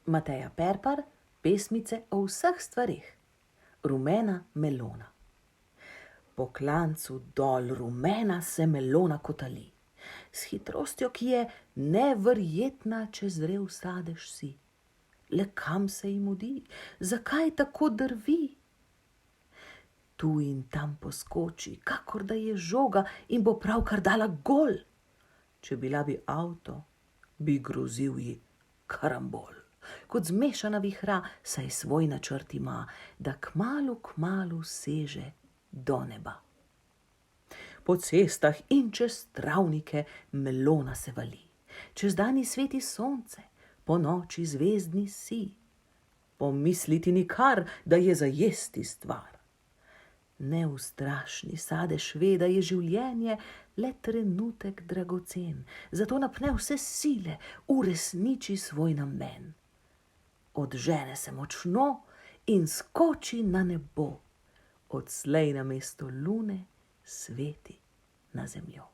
Mateja Perpar, pesmice o vseh stvareh. Rumena melona. Po klancu dol rumena se melona kotali. S hitrostjo, ki je neverjetna, če zrel sadež si. Le kam se ji mudi? Zakaj tako drvi? Tu in tam poskoči, kakor da je žoga in bo pravkar dala gol. Če bila bi avto, bi grozil ji karambol. Kot zmešana vihra, saj svoj načrt ima, da kmalu seže do neba. Po cestah in čez travnike melona se vali. Čez dan ji sveti sonce, po noči zvezdni sij. Pomisliti nikar, da je za jesti stvar. Neustrašni sadež ve, da je življenje le trenutek dragocen, zato napne vse sile, uresniči svoj namen. Odžene se močno in skoči na nebo, odslej namesto lune sveti na zemljo.